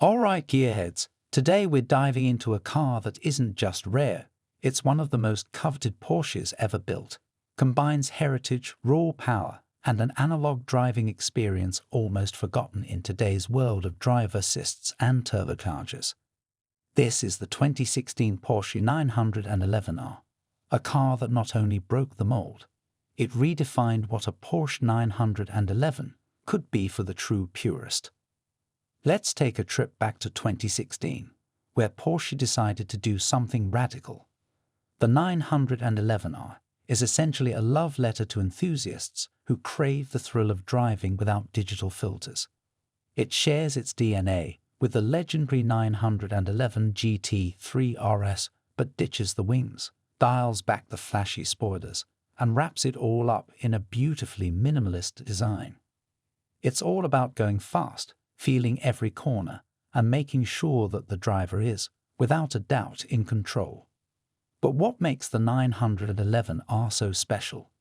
Alright gearheads, today we're diving into a car that isn't just rare, it's one of the most coveted Porsches ever built. Combines heritage, raw power, and an analog driving experience almost forgotten in today's world of driver assists and turbochargers. This is the 2016 Porsche 911R, a car that not only broke the mold, it redefined what a Porsche 911 could be for the true purist. Let's take a trip back to 2016, where Porsche decided to do something radical. The 911R is essentially a love letter to enthusiasts who crave the thrill of driving without digital filters. It shares its DNA with the legendary 911 GT3 RS, but ditches the wings, dials back the flashy spoilers, and wraps it all up in a beautifully minimalist design. It's all about going fast, feeling every corner, and making sure that the driver is, without a doubt, in control. But what makes the 911R so special?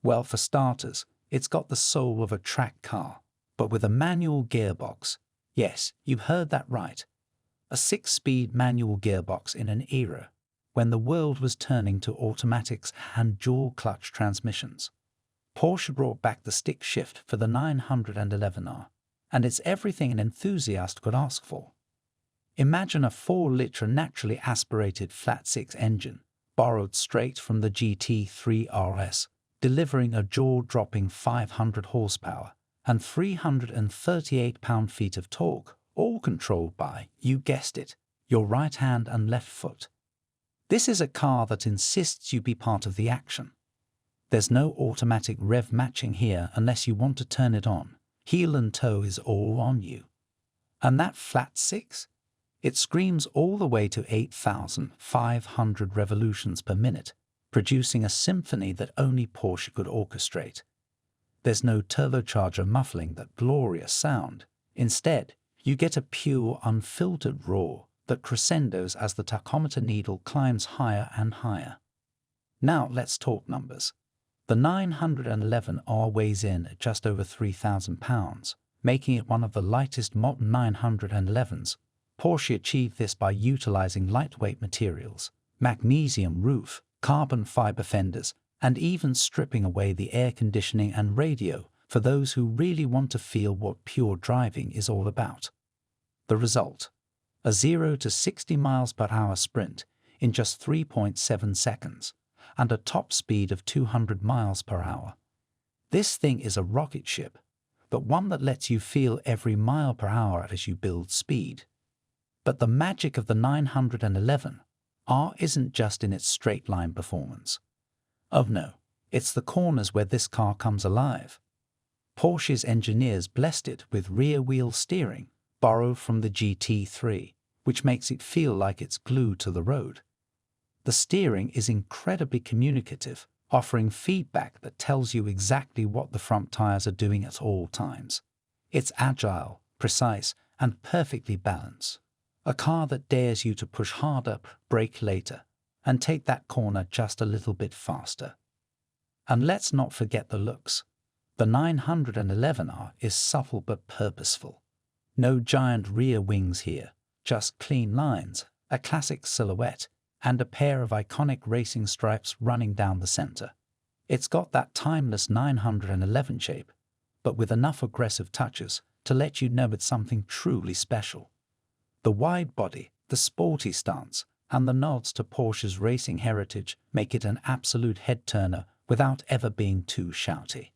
Well, for starters, it's got the soul of a track car, but with a manual gearbox. Yes, you heard that right. A 6-speed manual gearbox in an era when the world was turning to automatics and dual clutch transmissions. Porsche brought back the stick shift for the 911R, and it's everything an enthusiast could ask for. Imagine a 4-liter naturally aspirated flat-six engine, borrowed straight from the GT3 RS, delivering a jaw-dropping 500 horsepower and 338 pound-feet of torque, all controlled by, you guessed it, your right hand and left foot. This is a car that insists you be part of the action. There's no automatic rev matching here unless you want to turn it on. Heel and toe is all on you. And that flat six? It screams all the way to 8,500 revolutions per minute, producing a symphony that only Porsche could orchestrate. There's no turbocharger muffling that glorious sound. Instead, you get a pure, unfiltered roar that crescendos as the tachometer needle climbs higher and higher. Now let's talk numbers. The 911R weighs in at just over 3,000 pounds, making it one of the lightest modern 911s. Porsche achieved this by utilizing lightweight materials, magnesium roof, carbon fiber fenders, and even stripping away the air conditioning and radio for those who really want to feel what pure driving is all about. The result? A 0 to 60 miles per hour sprint in just 3.7 seconds. And a top speed of 200 miles per hour. This thing is a rocket ship, but one that lets you feel every mile per hour as you build speed. But the magic of the 911R isn't just in its straight-line performance. Oh no, it's the corners where this car comes alive. Porsche's engineers blessed it with rear-wheel steering, borrowed from the GT3, which makes it feel like it's glued to the road. The steering is incredibly communicative, offering feedback that tells you exactly what the front tires are doing at all times. It's agile, precise, and perfectly balanced. A car that dares you to push harder, brake later, and take that corner just a little bit faster. And let's not forget the looks. The 911R is supple but purposeful. No giant rear wings here, just clean lines, a classic silhouette, and a pair of iconic racing stripes running down the center. It's got that timeless 911 shape, but with enough aggressive touches to let you know it's something truly special. The wide body, the sporty stance, and the nods to Porsche's racing heritage make it an absolute head-turner without ever being too shouty.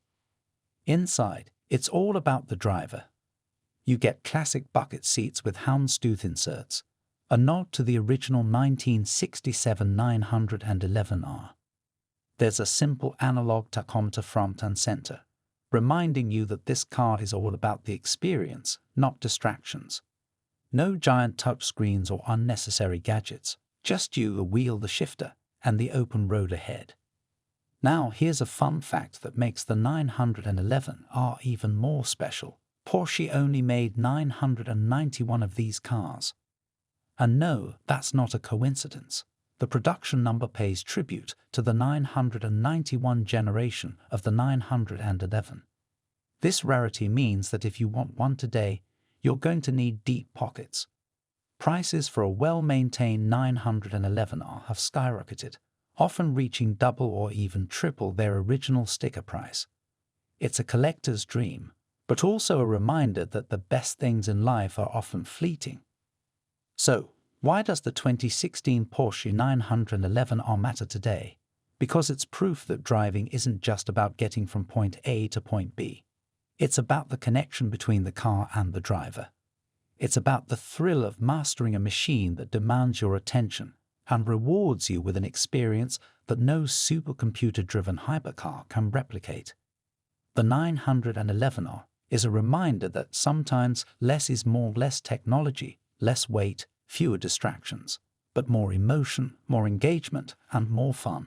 Inside, it's all about the driver. You get classic bucket seats with houndstooth inserts, a nod to the original 1967 911R. There's a simple analog tachometer front and center, reminding you that this car is all about the experience, not distractions. No giant touchscreens or unnecessary gadgets, just you, the wheel, the shifter, and the open road ahead. Now here's a fun fact that makes the 911R even more special. Porsche only made 991 of these cars. And no, that's not a coincidence. The production number pays tribute to the 991 generation of the 911. This rarity means that if you want one today, you're going to need deep pockets. Prices for a well-maintained 911R have skyrocketed, often reaching double or even triple their original sticker price. It's a collector's dream, but also a reminder that the best things in life are often fleeting. So, why does the 2016 Porsche 911R matter today? Because it's proof that driving isn't just about getting from point A to point B. It's about the connection between the car and the driver. It's about the thrill of mastering a machine that demands your attention and rewards you with an experience that no supercomputer-driven hypercar can replicate. The 911R is a reminder that sometimes less is more, less technology, less weight, fewer distractions, but more emotion, more engagement, and more fun.